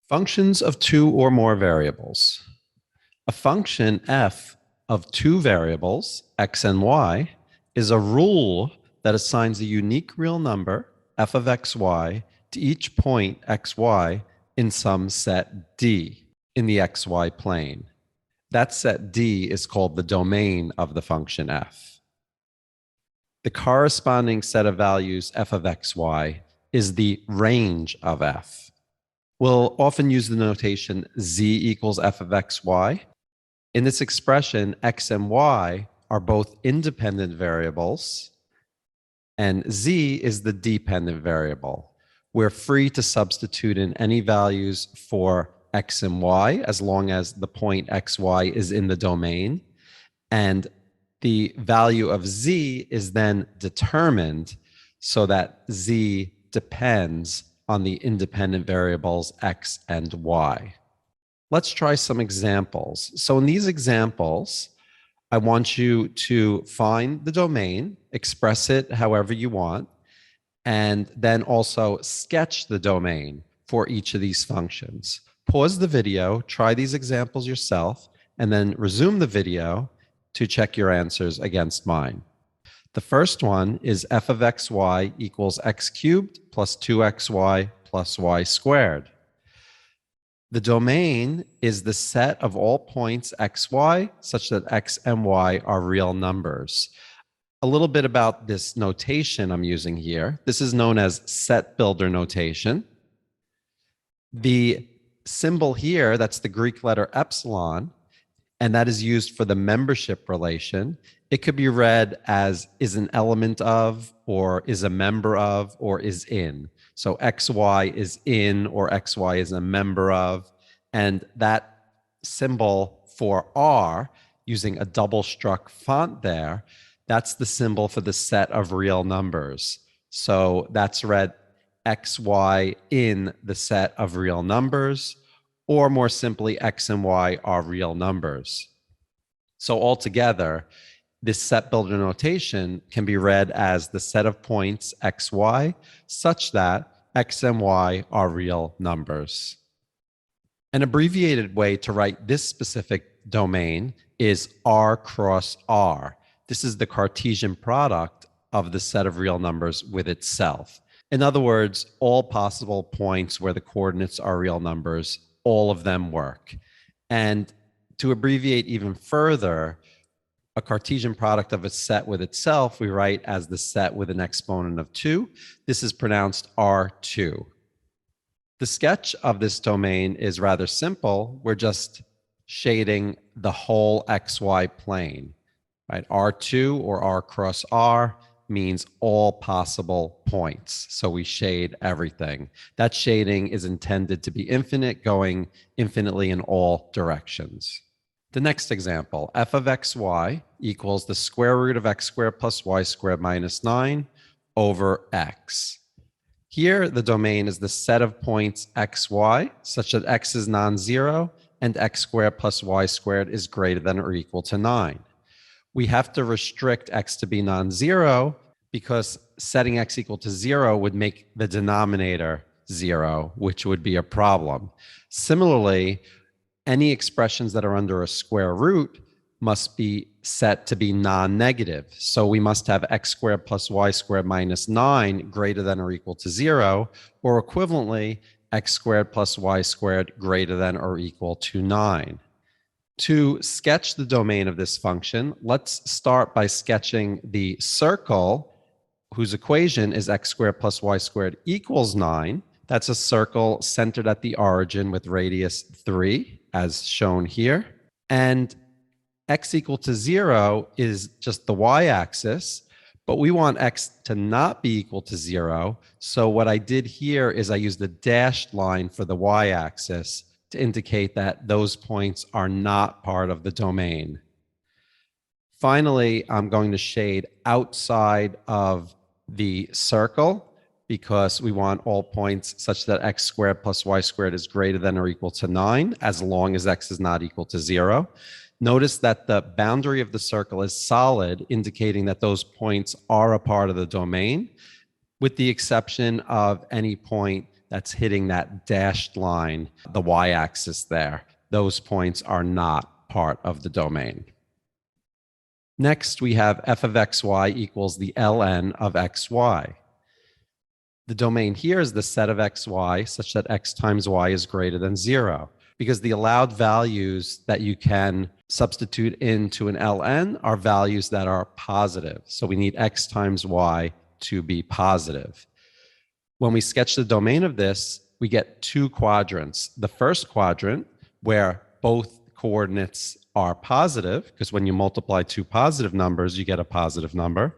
Functions of two or more variables. A function f of two variables, x and y, is a rule that assigns a unique real number, f of xy, to each point xy in some set D in the xy plane. That set D is called the domain of the function f. The corresponding set of values f of xy is the range of f. We'll often use the notation z equals f of xy. In this expression, x and y are both independent variables, and z is the dependent variable. We're free to substitute in any values for x and y as long as the point xy is in the domain, and the value of z is then determined so that z depends on the independent variables x and y. Let's try some examples. So in these examples, I want you to find the domain, express it however you want, and then also sketch the domain for each of these functions. Pause the video, try these examples yourself, and then resume the video to check your answers against mine. The first one is f of xy equals x cubed plus 2xy plus y squared. The domain is the set of all points xy such that x and y are real numbers. A little bit about this notation I'm using here. This is known as set builder notation. The symbol here, that's the Greek letter epsilon, and that is used for the membership relation. It could be read as is an element of, or is a member of, or is in. So xy is in, or xy is a member of. And that symbol for R, using a double struck font there, that's the symbol for the set of real numbers. So that's read xy in the set of real numbers, or more simply, x and y are real numbers. So altogether, this set builder notation can be read as the set of points xy such that x and y are real numbers. An abbreviated way to write this specific domain is R cross R. This is the Cartesian product of the set of real numbers with itself. In other words, all possible points where the coordinates are real numbers, all of them work. And to abbreviate even further, a Cartesian product of a set with itself, we write as the set with an exponent of 2. This is pronounced R2. The sketch of this domain is rather simple. We're just shading the whole xy plane, right? R2 or R cross R means all possible points. So we shade everything. That shading is intended to be infinite, going infinitely in all directions. The next example, f of xy equals the square root of x squared plus y squared minus 9 over x. Here, the domain is the set of points xy such that x is non-zero and x squared plus y squared is greater than or equal to 9. We have to restrict x to be non-zero because setting x equal to 0 would make the denominator 0, which would be a problem. Similarly, any expressions that are under a square root must be set to be non-negative. So we must have x squared plus y squared minus 9 greater than or equal to 0, or equivalently, x squared plus y squared greater than or equal to 9. To sketch the domain of this function, let's start by sketching the circle whose equation is x squared plus y squared equals 9. That's a circle centered at the origin with radius 3, as shown here. And x equal to 0 is just the y-axis, but we want x to not be equal to 0. So what I did here is I used a dashed line for the y-axis to indicate that those points are not part of the domain. Finally, I'm going to shade outside of the circle because we want all points such that x squared plus y squared is greater than or equal to 9, as long as x is not equal to 0. Notice that the boundary of the circle is solid, indicating that those points are a part of the domain, with the exception of any point that's hitting that dashed line, the y-axis there. Those points are not part of the domain. Next, we have f of xy equals the ln of xy. The domain here is the set of xy such that x times y is greater than 0, because the allowed values that you can substitute into an ln are values that are positive. So we need x times y to be positive. When we sketch the domain of this, we get two quadrants. The first quadrant, where both coordinates are positive, because when you multiply two positive numbers, you get a positive number,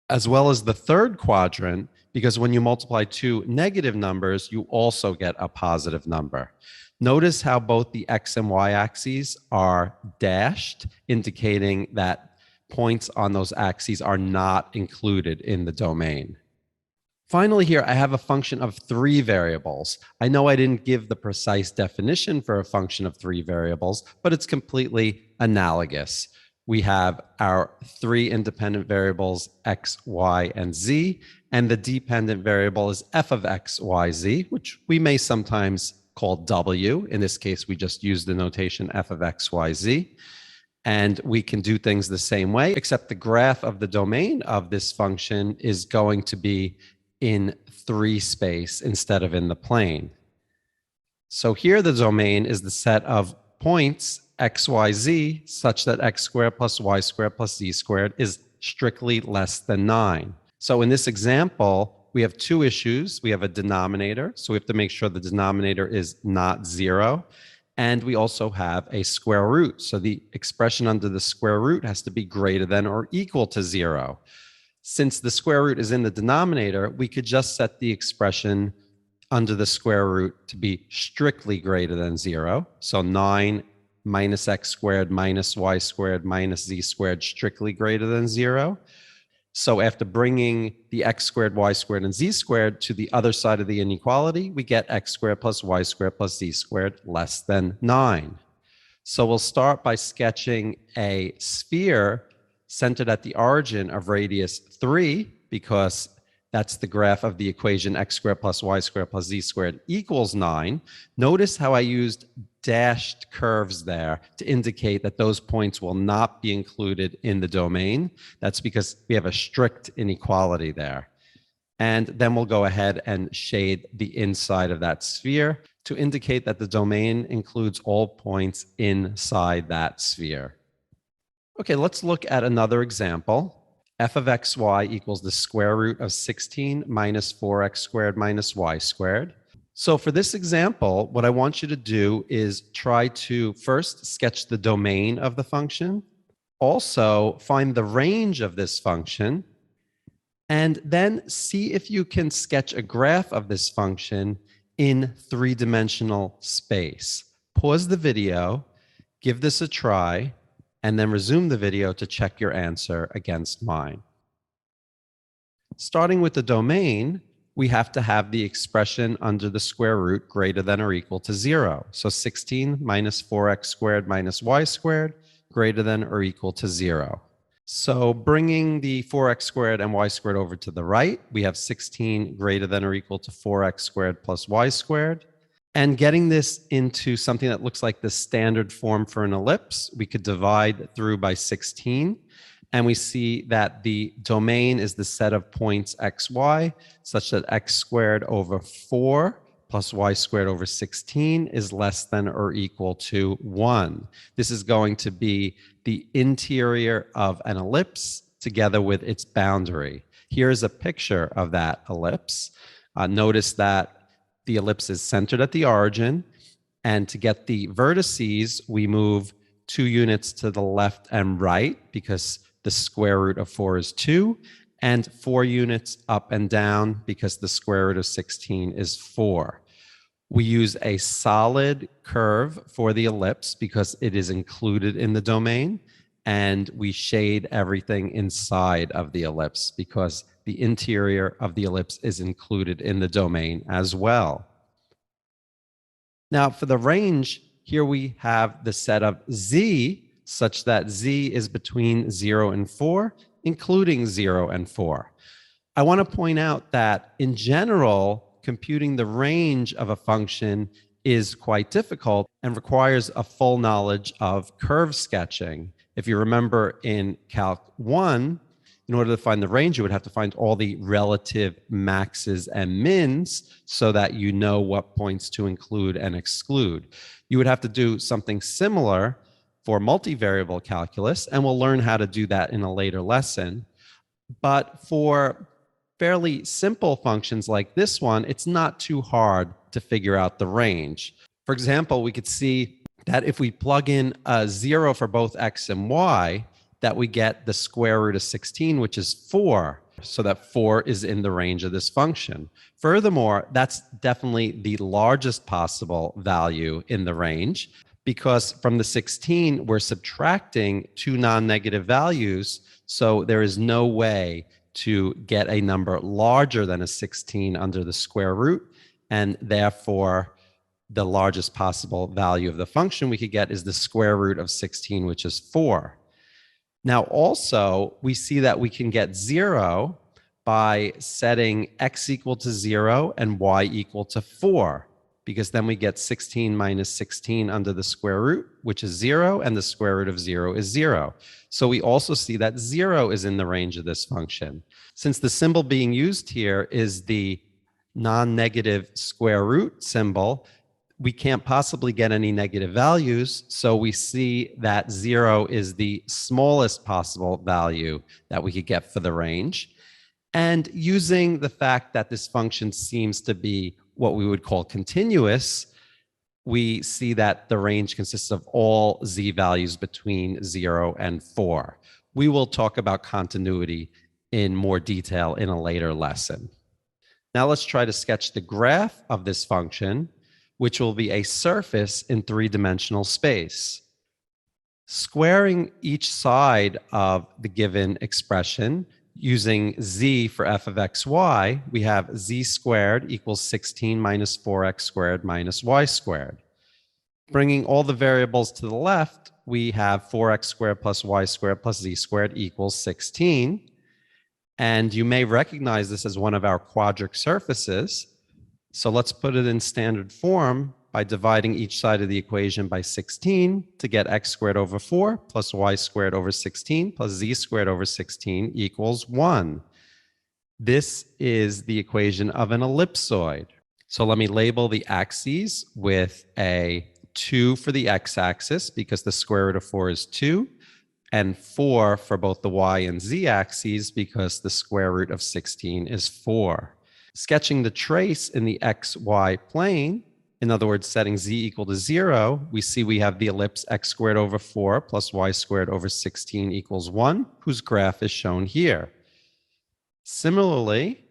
as well as the third quadrant, because when you multiply two negative numbers, you also get a positive number. Notice how both the x and y axes are dashed, indicating that points on those axes are not included in the domain. Finally, here I have a function of three variables. I know I didn't give the precise definition for a function of three variables, but it's completely analogous. We have our three independent variables, x, y, and z, and the dependent variable is f of x, y, z, which we may sometimes call w. In this case, we just use the notation f of x, y, z. And we can do things the same way, except the graph of the domain of this function is going to be in 3 space instead of in the plane. So here the domain is the set of points x, y, z such that x squared plus y squared plus z squared is strictly less than 9. So in this example, we have two issues. We have a denominator, so we have to make sure the denominator is not 0. And we also have a square root. So the expression under the square root has to be greater than or equal to 0. Since the square root is in the denominator, we could just set the expression under the square root to be strictly greater than 0. So 9 minus x squared minus y squared minus z squared strictly greater than 0. So after bringing the x squared, y squared, and z squared to the other side of the inequality, we get x squared plus y squared plus z squared less than 9. So we'll start by sketching a sphere centered at the origin of radius 3, because that's the graph of the equation x squared plus y squared plus z squared equals 9. Notice how I used dashed curves there to indicate that those points will not be included in the domain. That's because we have a strict inequality there. And then we'll go ahead and shade the inside of that sphere to indicate that the domain includes all points inside that sphere. Okay, let's look at another example. F of xy equals the square root of 16 minus 4x squared minus y squared. So for this example, what I want you to do is try to first sketch the domain of the function, also find the range of this function, and then see if you can sketch a graph of this function in three-dimensional space. Pause the video, give this a try, and then resume the video to check your answer against mine. Starting with the domain, we have to have the expression under the square root greater than or equal to 0. So 16 minus 4x squared minus y squared greater than or equal to 0. So bringing the 4x squared and y squared over to the right, we have 16 greater than or equal to 4x squared plus y squared. And getting this into something that looks like the standard form for an ellipse, we could divide through by 16. And we see that the domain is the set of points x, y, such that x squared over 4 plus y squared over 16 is less than or equal to 1. This is going to be the interior of an ellipse together with its boundary. Here's a picture of that ellipse. Notice that the ellipse is centered at the origin, and to get the vertices, we move 2 units to the left and right because the square root of 4 is 2, and 4 units up and down because the square root of 16 is 4. We use a solid curve for the ellipse because it is included in the domain, and we shade everything inside of the ellipse because the interior of the ellipse is included in the domain as well. Now, for the range, here we have the set of z such that z is between 0 and 4, including 0 and 4. I want to point out that in general, computing the range of a function is quite difficult and requires a full knowledge of curve sketching. If you remember in Calc 1, in order to find the range, you would have to find all the relative maxes and mins so that you know what points to include and exclude. You would have to do something similar for multivariable calculus, and we'll learn how to do that in a later lesson. But for fairly simple functions like this one, it's not too hard to figure out the range. For example, we could see that if we plug in a 0 for both x and y, that we get the square root of 16, which is 4. So that 4 is in the range of this function. Furthermore, that's definitely the largest possible value in the range, because from the 16, we're subtracting two non-negative values. So there is no way to get a number larger than a 16 under the square root. And therefore, the largest possible value of the function we could get is the square root of 16, which is 4. Now, also, we see that we can get 0 by setting x equal to 0 and y equal to 4, because then we get 16 minus 16 under the square root, which is 0, and the square root of 0 is 0. So we also see that 0 is in the range of this function. Since the symbol being used here is the non-negative square root symbol, we can't possibly get any negative values, so we see that 0 is the smallest possible value that we could get for the range. And using the fact that this function seems to be what we would call continuous, we see that the range consists of all z values between 0 and 4. We will talk about continuity in more detail in a later lesson. Now let's try to sketch the graph of this function, which will be a surface in three-dimensional space. Squaring each side of the given expression using z for f of xy, we have z squared equals 16 minus 4x squared minus y squared. Bringing all the variables to the left, we have 4x squared plus y squared plus z squared equals 16. And you may recognize this as one of our quadric surfaces. So let's put it in standard form by dividing each side of the equation by 16 to get x squared over 4 plus y squared over 16 plus z squared over 16 equals 1. This is the equation of an ellipsoid. So let me label the axes with a 2 for the x-axis because the square root of 4 is 2, and 4 for both the y and z axes because the square root of 16 is 4. Sketching the trace in the xy plane, in other words, setting z equal to 0, we see we have the ellipse x squared over 4 plus y squared over 16 equals 1, whose graph is shown here. Similarly,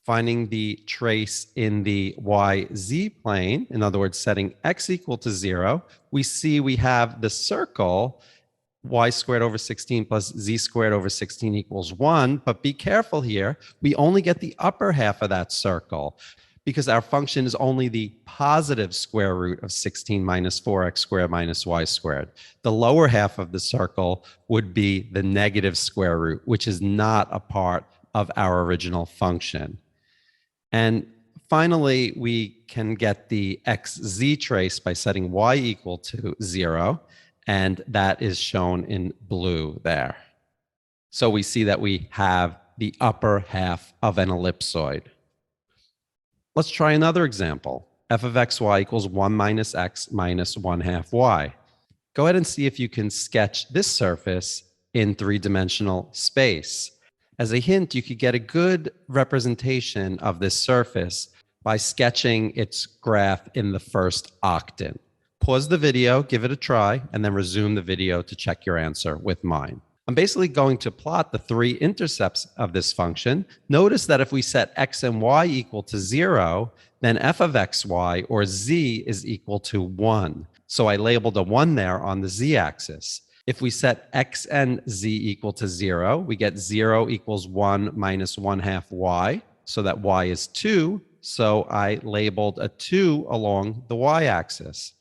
finding the trace in the yz plane, in other words, setting x equal to 0, we see we have the circle y squared over 16 plus z squared over 16 equals 1. But be careful here. We only get the upper half of that circle because our function is only the positive square root of 16 minus 4x squared minus y squared. The lower half of the circle would be the negative square root, which is not a part of our original function. And finally, we can get the xz trace by setting y equal to 0. And that is shown in blue there. So we see that we have the upper half of an ellipsoid. Let's try another example. F of xy equals 1 minus x minus 1 half y. Go ahead and see if you can sketch this surface in three-dimensional space. As a hint, you could get a good representation of this surface by sketching its graph in the first octant. Pause the video, give it a try, and then resume the video to check your answer with mine. I'm basically going to plot the three intercepts of this function. Notice that if we set x and y equal to 0, then f of xy, or z, is equal to 1. So I labeled a 1 there on the z-axis. If we set x and z equal to 0, we get 0 equals 1 minus 1 half y, so that y is 2. So I labeled a 2 along the y-axis.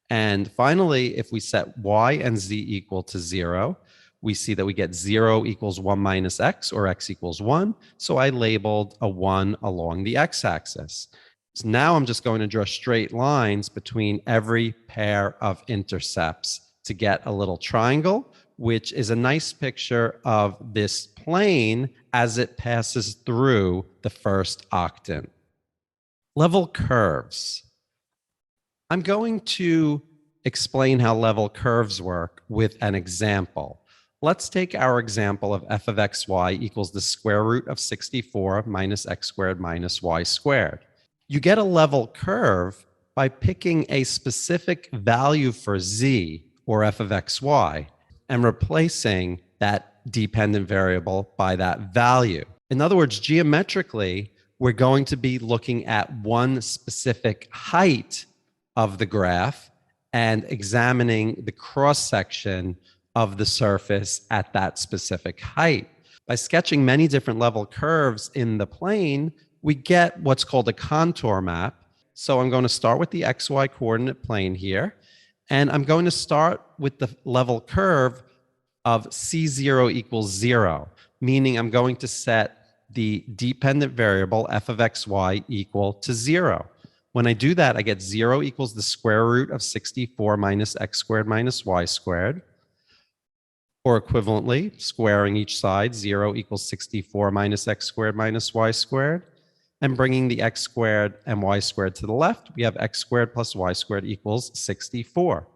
And finally, if we set y and z equal to 0, we see that we get 0 equals 1 minus x, or x equals 1. So I labeled a 1 along the x-axis. So now I'm just going to draw straight lines between every pair of intercepts to get a little triangle, which is a nice picture of this plane as it passes through the first octant. Level curves. I'm going to explain how level curves work with an example. Let's take our example of f of xy equals the square root of 64 minus x squared minus y squared. You get a level curve by picking a specific value for z, or f of xy, and replacing that dependent variable by that value. In other words, geometrically, we're going to be looking at one specific height of the graph and examining the cross-section of the surface at that specific height. By sketching many different level curves in the plane, we get what's called a contour map. So I'm going to start with the xy coordinate plane here, and I'm going to start with the level curve of c0 equals 0, meaning I'm going to set the dependent variable f of xy equal to 0. When I do that, I get 0 equals the square root of 64 minus x squared minus y squared. Or equivalently, squaring each side, 0 equals 64 minus x squared minus y squared. And bringing the x squared and y squared to the left, we have x squared plus y squared equals 64.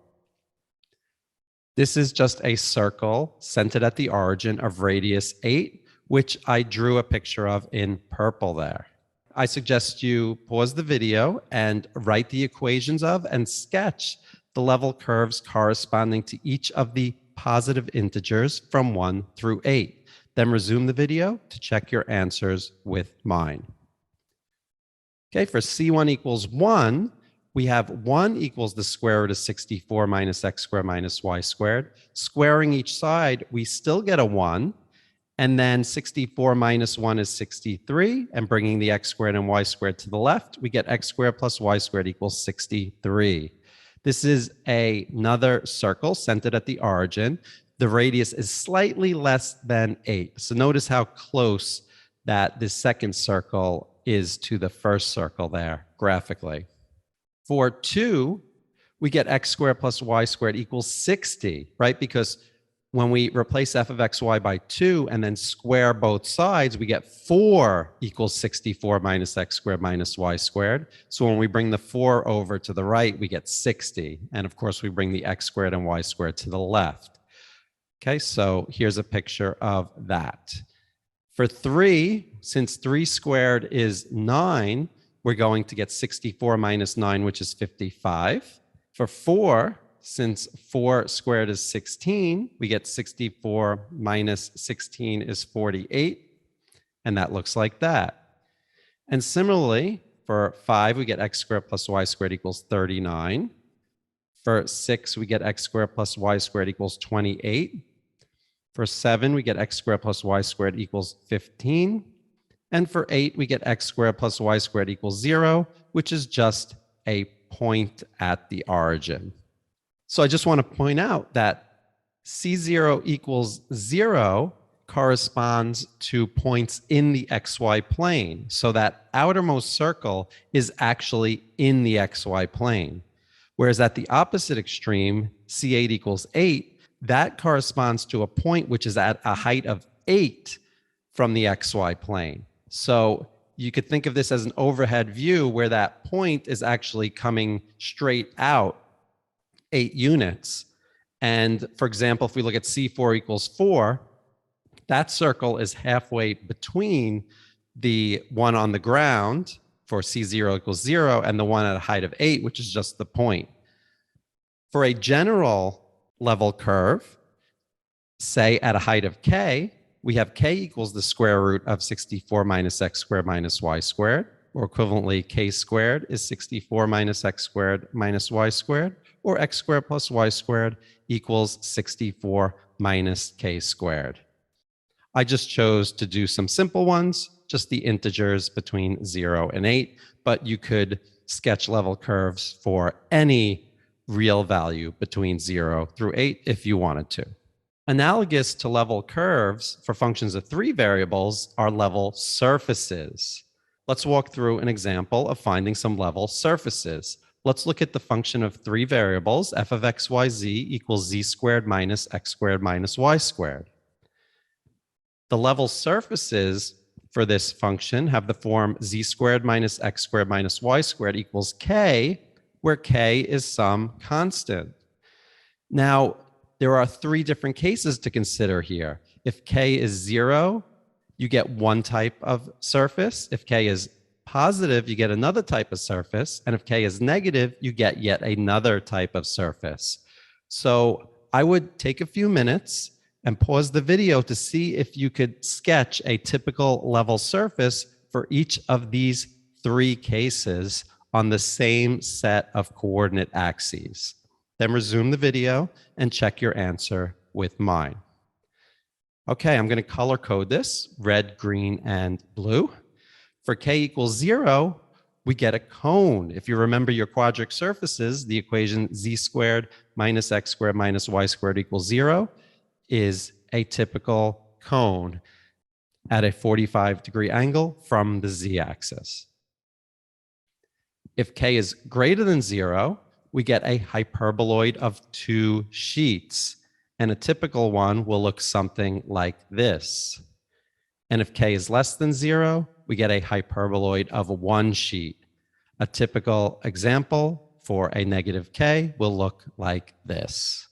This is just a circle centered at the origin of radius 8, which I drew a picture of in purple there. I suggest you pause the video and write the equations of and sketch the level curves corresponding to each of the positive integers from 1 through 8. Then resume the video to check your answers with mine. Okay, for c1 equals 1, we have 1 equals the square root of 64 minus x squared minus y squared. Squaring each side, we still get a 1. And then 64 minus 1 is 63. And bringing the x squared and y squared to the left, we get x squared plus y squared equals 63. This is another circle centered at the origin. The radius is slightly less than 8. So notice how close that this second circle is to the first circle there graphically. For 2, we get x squared plus y squared equals 60, right? Because when we replace f of xy by 2 and then square both sides, we get 4 equals 64 minus x squared minus y squared. So when we bring the 4 over to the right, we get 60. And of course, we bring the x squared and y squared to the left. Okay, so here's a picture of that. For 3, since 3 squared is 9, we're going to get 64 minus 9, which is 55. For 4, since 4 squared is 16, we get 64 minus 16 is 48. And that looks like that. And similarly, for 5, we get x squared plus y squared equals 39. For 6, we get x squared plus y squared equals 28. For 7, we get x squared plus y squared equals 15. And for 8, we get x squared plus y squared equals 0, which is just a point at the origin. So I just want to point out that C0 equals 0 corresponds to points in the xy plane. So that outermost circle is actually in the xy plane. Whereas at the opposite extreme, C8 equals 8, that corresponds to a point which is at a height of 8 from the xy plane. So you could think of this as an overhead view where that point is actually coming straight out 8 units. And for example, if we look at C4 equals 4, that circle is halfway between the one on the ground for C0 equals 0 and the one at a height of 8, which is just the point. For a general level curve, say at a height of k, we have k equals the square root of 64 minus x squared minus y squared, or equivalently, k squared is 64 minus x squared minus y squared, or x squared plus y squared equals 64 minus k squared. I just chose to do some simple ones, just the integers between 0 and 8, but you could sketch level curves for any real value between 0 through 8 if you wanted to. Analogous to level curves for functions of three variables are level surfaces. Let's walk through an example of finding some level surfaces. Let's look at the function of three variables, f of x, y, z equals z squared minus x squared minus y squared. The level surfaces for this function have the form z squared minus x squared minus y squared equals k, where k is some constant. Now, there are three different cases to consider here. If k is 0, you get one type of surface. If k is positive, you get another type of surface. And if k is negative, you get yet another type of surface. So I would take a few minutes and pause the video to see if you could sketch a typical level surface for each of these three cases on the same set of coordinate axes. Then resume the video and check your answer with mine. Okay, I'm going to color code this, red, green, and blue. For k equals 0, we get a cone. If you remember your quadratic surfaces, the equation z squared minus x squared minus y squared equals 0 is a typical cone at a 45-degree angle from the z-axis. If k is greater than 0, we get a hyperboloid of two sheets. And a typical one will look something like this. And if k is less than 0, we get a hyperboloid of one sheet. A typical example for a negative k will look like this.